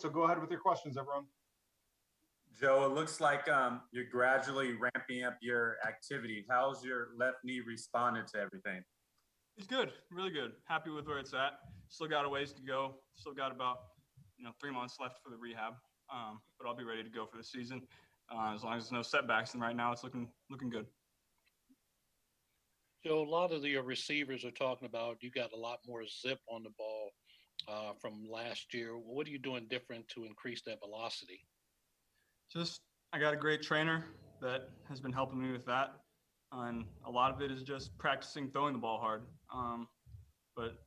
So go ahead with your questions, everyone. Joe, it looks like you're gradually ramping up your activity. How's your left knee responded to everything? It's good, really good. Happy with where it's at. Still got a ways to go. Still got about 3 months left for the rehab, but I'll be ready to go for the season as long as there's no setbacks. And right now, it's looking good. Joe, a lot of your receivers are talking about you got a lot more zip on the ball from last year. What are you doing different to increase that velocity? Just I got a great trainer that has been helping me with that, and a lot of it is just practicing throwing the ball hard. But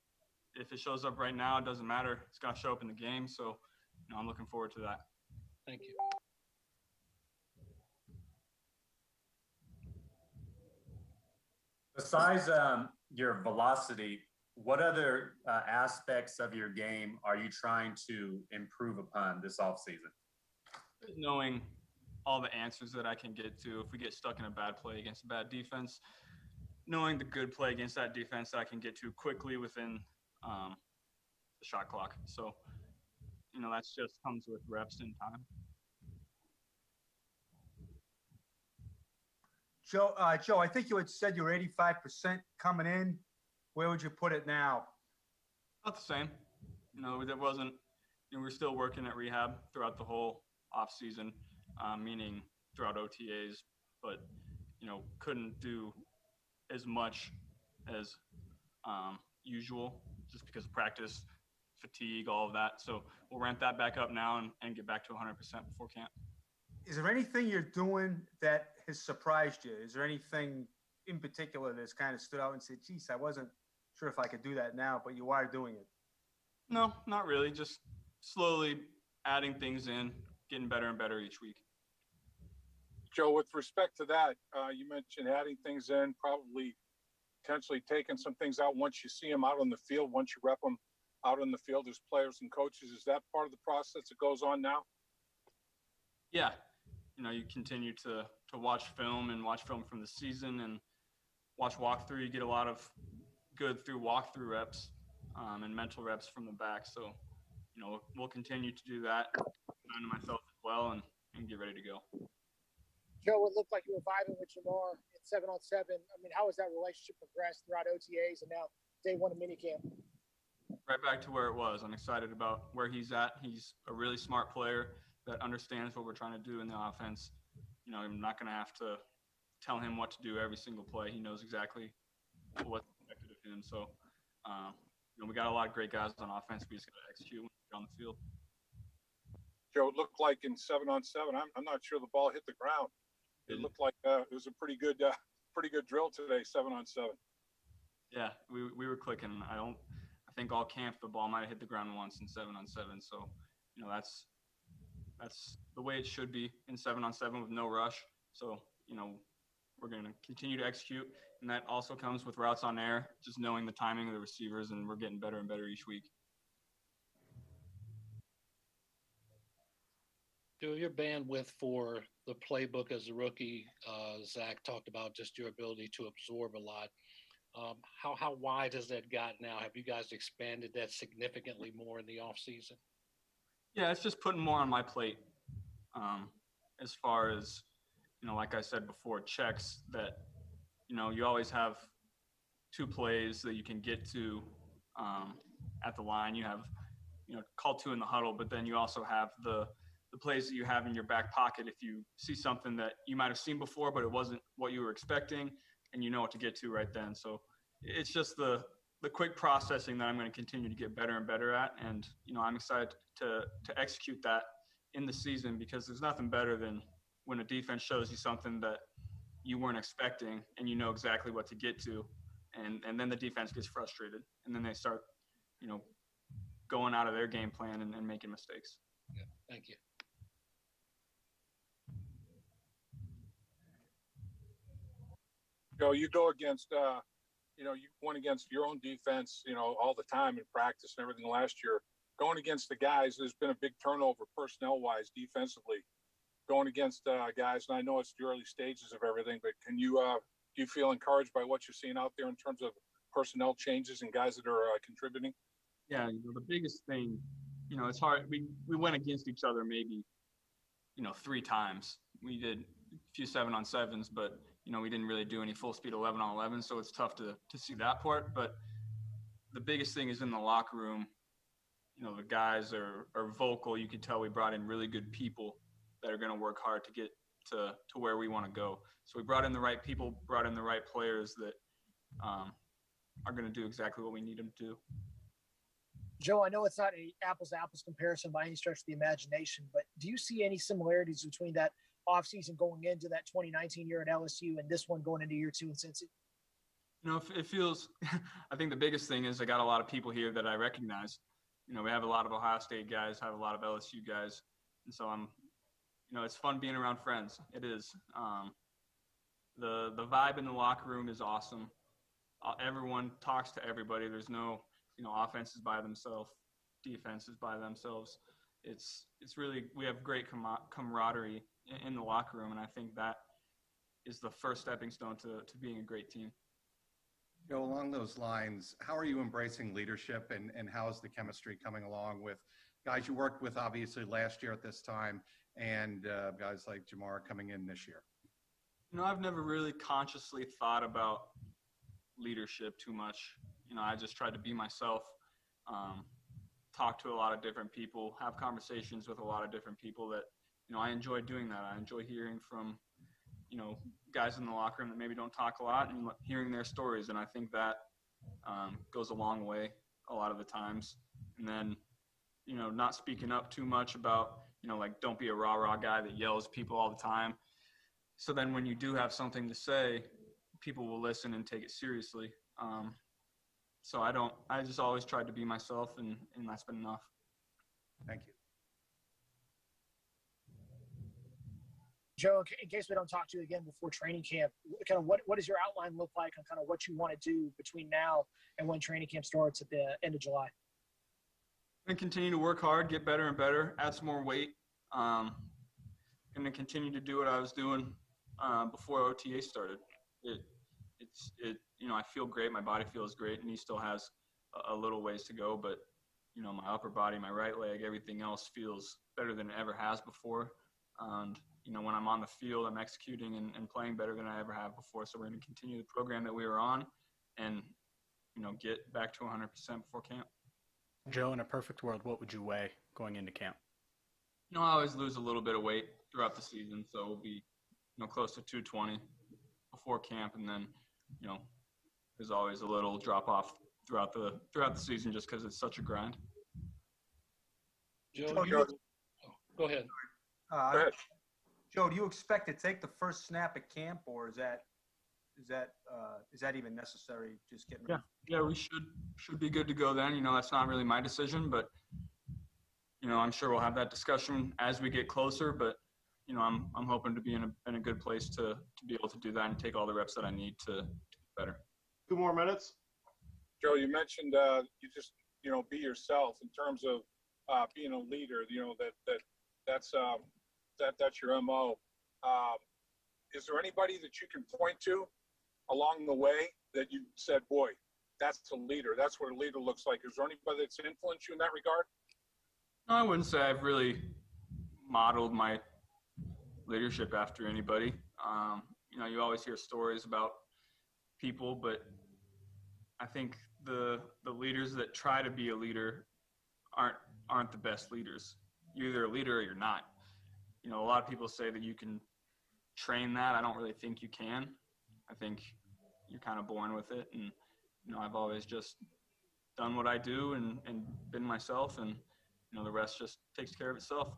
if it shows up right now, it doesn't matter. It's got to show up in the game. So I'm looking forward to that. Thank you. Besides your velocity, what other aspects of your game are you trying to improve upon this offseason? Knowing all the answers that I can get to if we get stuck in a bad play against a bad defense, knowing the good play against that defense that I can get to quickly within the shot clock. So, that's just comes with reps and time. Joe, I think you had said you were 85% coming in. Where would you put it now? Not the same. There wasn't. We're still working at rehab throughout the whole off season, meaning throughout OTAs, but couldn't do as much as usual just because of practice, fatigue, all of that. So we'll ramp that back up now and get back to 100% before camp. Is there anything you're doing that has surprised you? Is there anything in particular that's kind of stood out and said, geez, I wasn't sure if I could do that now, but you are doing it? No, not really. Just slowly adding things in, getting better and better each week. Joe, with respect to that, you mentioned adding things in, probably potentially taking some things out once you see them out on the field, once you rep them out on the field as players and coaches. Is that part of the process that goes on now? Yeah. You continue to watch film and watch film from the season and watch walkthrough. You get a lot of good through walkthrough reps and mental reps from the back. So, we'll continue to do that, learn myself as well, and get ready to go. Joe, it looked like you were vibing with Jamar at 7-on-7. I mean, how has that relationship progressed throughout OTAs and now day one of minicamp? Right back to where it was. I'm excited about where he's at. He's a really smart player that understands what we're trying to do in the offense. I'm not going to have to tell him what to do every single play. He knows exactly what's expected of him. So, we got a lot of great guys on offense. We just got to execute when we get on the field. Joe, it looked like in 7-on-7, I'm not sure the ball hit the ground. It looked like it was a pretty good drill today, 7-on-7. Yeah, we were clicking. I think all camp the ball might have hit the ground once in 7-on-7. So, that's the way it should be in 7-on-7 with no rush. So, we're going to continue to execute. And that also comes with routes on air, just knowing the timing of the receivers, and we're getting better and better each week. Joe, your bandwidth for the playbook as a rookie, Zach talked about just your ability to absorb a lot. How wide has that got now? Have you guys expanded that significantly more in the offseason? Yeah, it's just putting more on my plate. As far as, like I said before, checks that, you always have 2 plays that you can get to at the line. You have, call 2 in the huddle, but then you also have the plays that you have in your back pocket if you see something that you might have seen before, but it wasn't what you were expecting, and you know what to get to right then. So it's just the quick processing that I'm going to continue to get better and better at. And, I'm excited to execute that in the season, because there's nothing better than when a defense shows you something that you weren't expecting and you know exactly what to get to. And then the defense gets frustrated, and then they start, going out of their game plan and making mistakes. Yeah, thank you. Joe, you go against, you went against your own defense, all the time in practice and everything last year. Going against the guys, there's been a big turnover personnel-wise defensively. Going against guys, and I know it's the early stages of everything, but do you feel encouraged by what you're seeing out there in terms of personnel changes and guys that are contributing? Yeah, the biggest thing, it's hard. We went against each other maybe, 3 times. We did a few 7-on-7s, but, we didn't really do any full speed 11-on-11. So it's tough to see that part. But the biggest thing is in the locker room, the guys are vocal. You can tell we brought in really good people that are going to work hard to get to where we want to go. So we brought in the right people, brought in the right players that are going to do exactly what we need them to do. Joe, I know it's not a apples to apples comparison by any stretch of the imagination, but do you see any similarities between that offseason going into that 2019 year at LSU and this one going into year 2 in Cincy? It feels – I think the biggest thing is I got a lot of people here that I recognize. We have a lot of Ohio State guys, have a lot of LSU guys. And so it's fun being around friends. It is. The vibe in the locker room is awesome. Everyone talks to everybody. There's no, offenses by themselves, defenses by themselves. It's really, we have great camaraderie in the locker room. And I think that is the first stepping stone to being a great team. Along those lines, how are you embracing leadership and how is the chemistry coming along with guys you worked with obviously last year at this time and guys like Jamar coming in this year? I've never really consciously thought about leadership too much. I just tried to be myself, talk to a lot of different people, have conversations with a lot of different people that, I enjoy doing that. I enjoy hearing from, guys in the locker room that maybe don't talk a lot and hearing their stories. And I think that goes a long way a lot of the times. And then, not speaking up too much about, don't be a rah-rah guy that yells people all the time. So then when you do have something to say, people will listen and take it seriously. So I just always tried to be myself and that's been enough. Thank you. Joe, in case we don't talk to you again before training camp, kind of what does your outline look like on kind of what you want to do between now and when training camp starts at the end of July? And continue to work hard, get better and better, add some more weight, and then continue to do what I was doing before OTA started. I feel great. My body feels great, and he still has a little ways to go. But my upper body, my right leg, everything else feels better than it ever has before. And when I'm on the field, I'm executing and playing better than I ever have before. So we're going to continue the program that we were on, and get back to 100% before camp. Joe, in a perfect world, what would you weigh going into camp? I always lose a little bit of weight throughout the season, so we'll be, close to 220 before camp, and then, there's always a little drop off throughout the season just because it's such a grind. Joe, go ahead. Go ahead. Joe, do you expect to take the first snap at camp, or is that even necessary? Just getting ready? Yeah, we should be good to go then. That's not really my decision, but I'm sure we'll have that discussion as we get closer. But I'm hoping to be in a good place to be able to do that and take all the reps that I need to do better. 2 more minutes. Joe, you mentioned you just be yourself in terms of being a leader. That's your MO. Is there anybody that you can point to along the way that you said, boy, that's a leader. That's what a leader looks like. Is there anybody that's influenced you in that regard? No, I wouldn't say I've really modeled my leadership after anybody. You always hear stories about people, but I think the leaders that try to be a leader aren't the best leaders. You're either a leader or you're not. A lot of people say that you can train that. I don't really think you can. I think you're kind of born with it. And, I've always just done what I do and been myself, and, the rest just takes care of itself.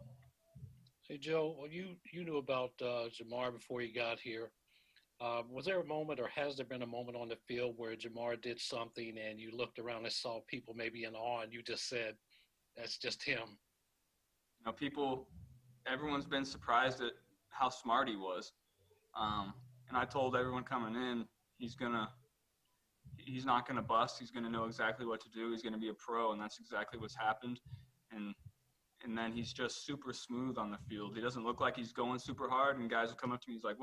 Hey, Joe, well, you knew about Jamar before you got here. Was there a moment, or has there been a moment on the field where Jamar did something and you looked around and saw people maybe in awe and you just said, that's just him? Everyone's been surprised at how smart he was. And I told everyone coming in, he's not gonna bust. He's gonna know exactly what to do. He's gonna be a pro, and that's exactly what's happened. And then he's just super smooth on the field. He doesn't look like he's going super hard, and guys will come up to me, he's like,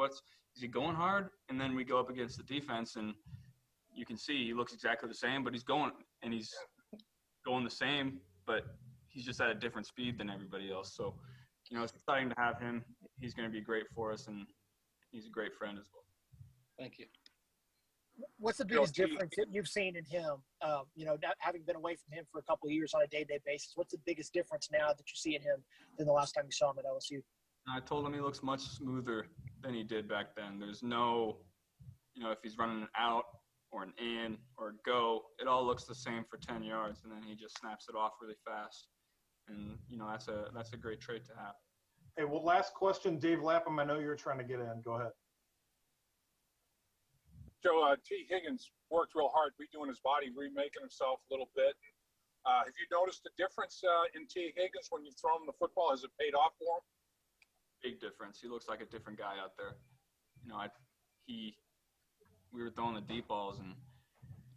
is he going hard? And then we go up against the defense, and you can see he looks exactly the same, but he's going the same, but he's just at a different speed than everybody else. So, you know, it's exciting to have him. He's going to be great for us, and he's a great friend as well. Thank you. What's the biggest difference that you've seen in him? You know, not having been away from him for a couple of years on a day-to-day basis, what's the biggest difference now that you see in him than the last time you saw him at LSU? I told him he looks much smoother than he did back then. There's no, you know, if he's running an out or an in or a go, it all looks the same for 10 yards, and then he just snaps it off really fast. And, you know, that's a great trait to have. Hey, well, last question, Dave Lapham. I know you're trying to get in. Go ahead. Joe, T. Higgins worked real hard redoing his body, remaking himself a little bit. Have you noticed a difference in T. Higgins when you've thrown him the football? Has it paid off for him? Big difference. He looks like a different guy out there. You know, we were throwing the deep balls, and,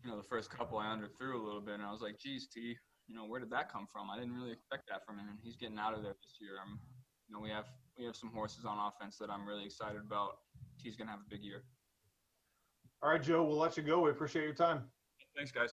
you know, the first couple I underthrew a little bit, and I was like, geez, T, you know, where did that come from? I didn't really expect that from him, and he's getting out of there this year. You know, we have some horses on offense that I'm really excited about. T's going to have a big year. All right, Joe, we'll let you go. We appreciate your time. Thanks, guys.